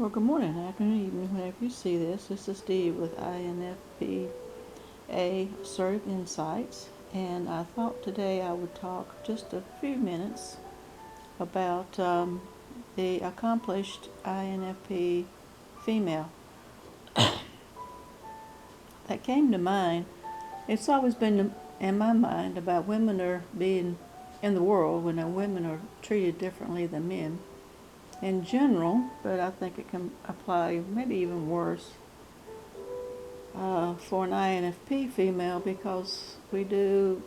Well, good morning, afternoon, evening, whenever you see this. This is Dee with INFP-A Assertive Insights, and I thought today I would talk just a few minutes about the accomplished INFP female. That came to mind. It's always been in my mind about women are being in the world when women are treated differently than men in general, but I think it can apply maybe even worse for an INFP female because we do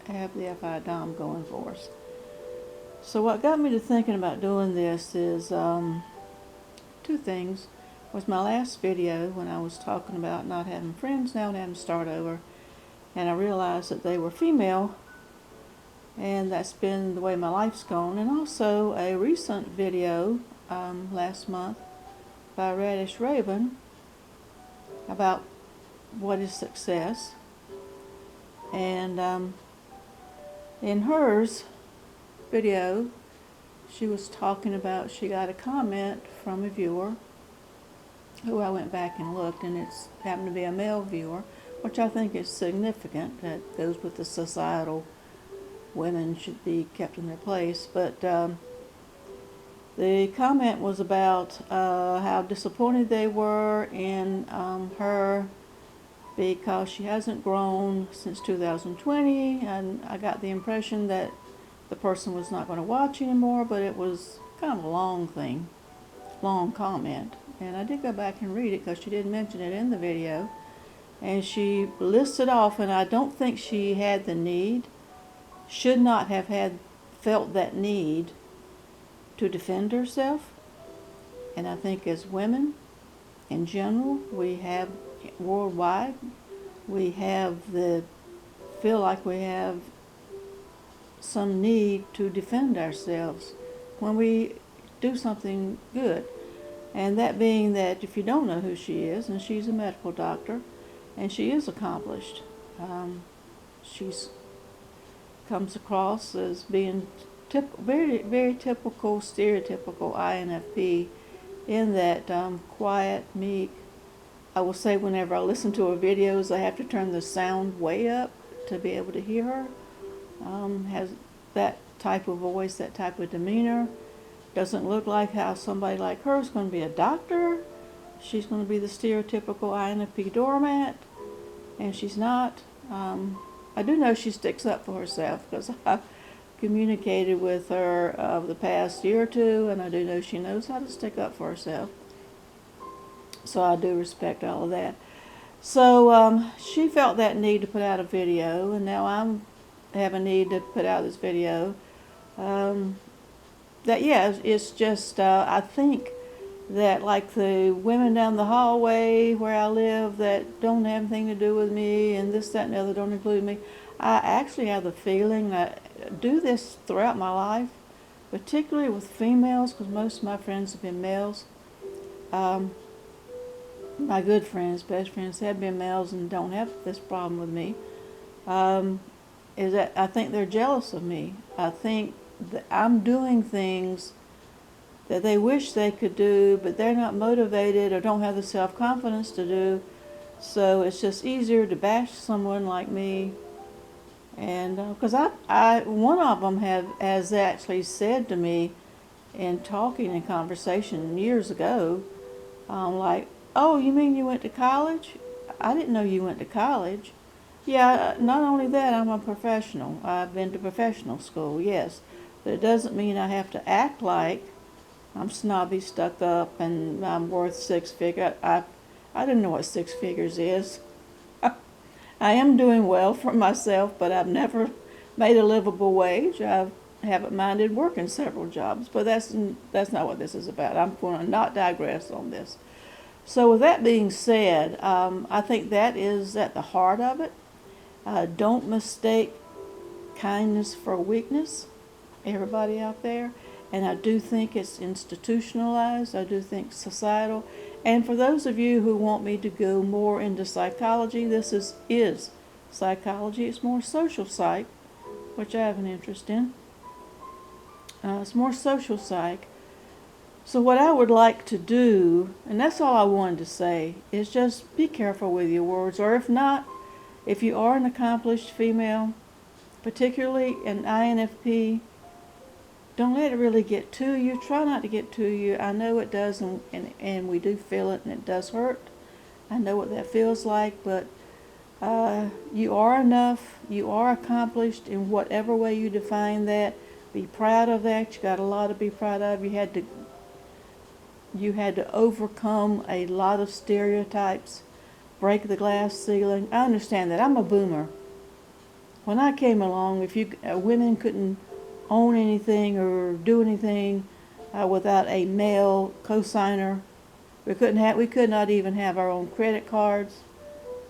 have the FI Dom going for us. So what got me to thinking about doing this is two things. Was my last video when I was talking about not having friends now and having to start over, and I realized that they were female, and that's been the way my life's gone. And also a recent video last month by Radish Raven about what is success, and in hers video she was talking about she got a comment from a viewer who I went back and looked, and it's happened to be a male viewer, which I think is significant. That goes with the societal women should be kept in their place. But the comment was about how disappointed they were in her because she hasn't grown since 2020, and I got the impression that the person was not going to watch anymore, but it was kind of a long comment. And I did go back and read it because she did mention it in the video, and she listed off, and I don't think she had the need, should not have felt that need to defend herself. And I think as women in general, we have worldwide, we have feel like we have some need to defend ourselves when we do something good. And that being that if you don't know who she is, and she's a medical doctor, and she is accomplished, she's comes across as being very, very typical, stereotypical INFP in that quiet, meek. I will say whenever I listen to her videos, I have to turn the sound way up to be able to hear her. Has that type of voice, that type of demeanor. Doesn't look like how somebody like her is going to be a doctor. She's going to be the stereotypical INFP doormat, and she's not. I do know she sticks up for herself because I've communicated with her over the past year or two, and I do know she knows how to stick up for herself. So I do respect all of that. So she felt that need to put out a video, and now I have a need to put out this video. It's just I think that like the women down the hallway where I live that don't have anything to do with me, and this, that, and the other don't include me. I actually have the feeling that I do this throughout my life, particularly with females, because most of my friends have been males. My good friends, best friends, have been males and don't have this problem with me. Is that I think they're jealous of me. I think that I'm doing things that they wish they could do, but they're not motivated or don't have the self-confidence to do. So it's just easier to bash someone like me. And because one of them has actually said to me in talking in conversation years ago, like, "Oh, you mean you went to college? I didn't know you went to college." Yeah, not only that, I'm a professional. I've been to professional school, yes. But it doesn't mean I have to act like I'm snobby, stuck up, and I'm worth six figures. I didn't know what six figures is. I am doing well for myself, but I've never made a livable wage. I haven't minded working several jobs, but that's not what this is about. I'm going to not digress on this. So with that being said, I think that is at the heart of it. Don't mistake kindness for weakness, everybody out there. And I do think it's institutionalized. I do think societal. And for those of you who want me to go more into psychology, this is psychology. It's more social psych, which I have an interest in. It's more social psych. So what I would like to do, and that's all I wanted to say, is just be careful with your words. Or if not, if you are an accomplished female, particularly an INFP, don't let it really get to you. Try not to get to you. I know it does, and we do feel it, and it does hurt. I know what that feels like, but you are enough. You are accomplished in whatever way you define that. Be proud of that. You got a lot to be proud of. You had to overcome a lot of stereotypes, break the glass ceiling. I understand that. I'm a boomer. When I came along, if women couldn't own anything or do anything without a male co-signer, we could not even have our own credit cards.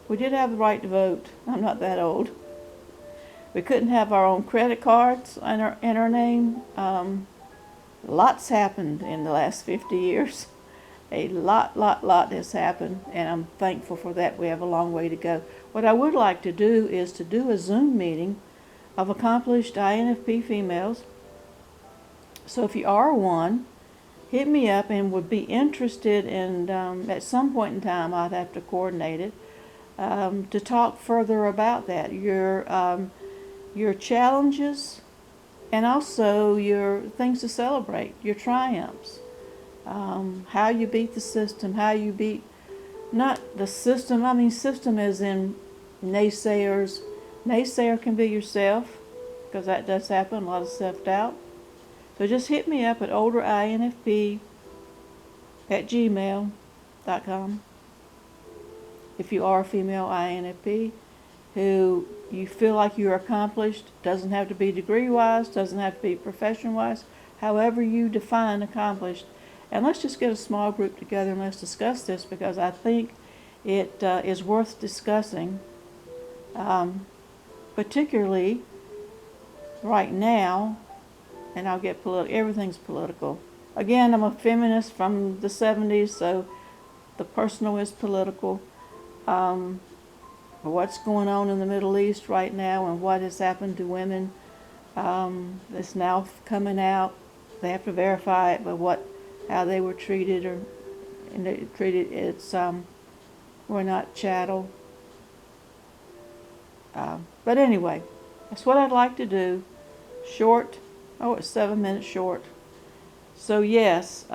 We did have the right to vote. I'm not that old. We couldn't have our own credit cards in our name. Lots happened in the last 50 years. A lot has happened, and I'm thankful for that. We have a long way to go. What I would like to do is to do a Zoom meeting of accomplished INFP females. So if you are one, hit me up and would be interested in, at some point in time, I'd have to coordinate it, to talk further about that. Your challenges, and also your things to celebrate, your triumphs, how you beat the system, how you beat, not the system, I mean system as in naysayers. Naysayer can be yourself, because that does happen, a lot of self-doubt. So just hit me up at olderinfp@gmail.com if you are a female INFP who you feel like you're accomplished. Doesn't have to be degree-wise, doesn't have to be profession-wise, however you define accomplished. And let's just get a small group together and let's discuss this, because I think it is worth discussing, particularly right now. And I'll get political. Everything's political. Again, I'm a feminist from the 70s, so the personal is political. What's going on in the Middle East right now and what has happened to women is now coming out. They have to verify it, but how they were treated, we're not chattel. But anyway, that's what I'd like to do. Short. Oh, it's 7 minutes short. So yes,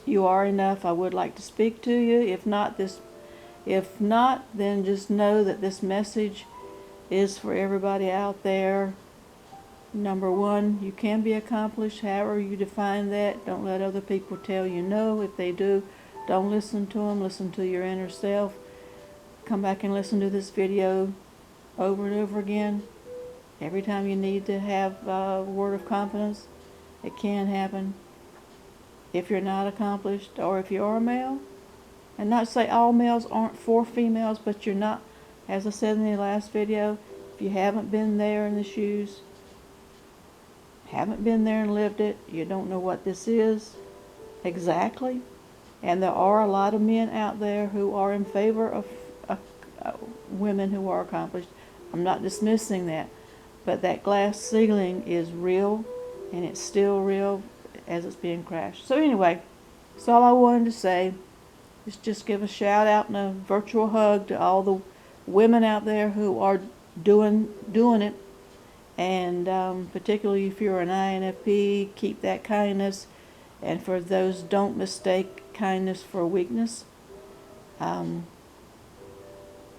you are enough. I would like to speak to you. If not, then just know that this message is for everybody out there. Number one, you can be accomplished, however you define that. Don't let other people tell you no. If they do, don't listen to them. Listen to your inner self. Come back and listen to this video over and over again. Every time you need to have a word of confidence, it can happen. If you're not accomplished, or if you are a male, and not say all males aren't for females, but you're not, as I said in the last video, if you haven't been there in the shoes, haven't been there and lived it, you don't know what this is exactly. And there are a lot of men out there who are in favor of women who are accomplished. I'm not dismissing that. But that glass ceiling is real, and it's still real as it's being crashed. So anyway, that's all I wanted to say. Is just give a shout out and a virtual hug to all the women out there who are doing it. And particularly if you're an INFP, keep that kindness. And for those, don't mistake kindness for weakness.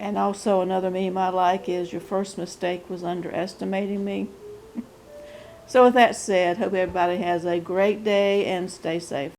And also another meme I like is, your first mistake was underestimating me. So with that said, hope everybody has a great day and stay safe.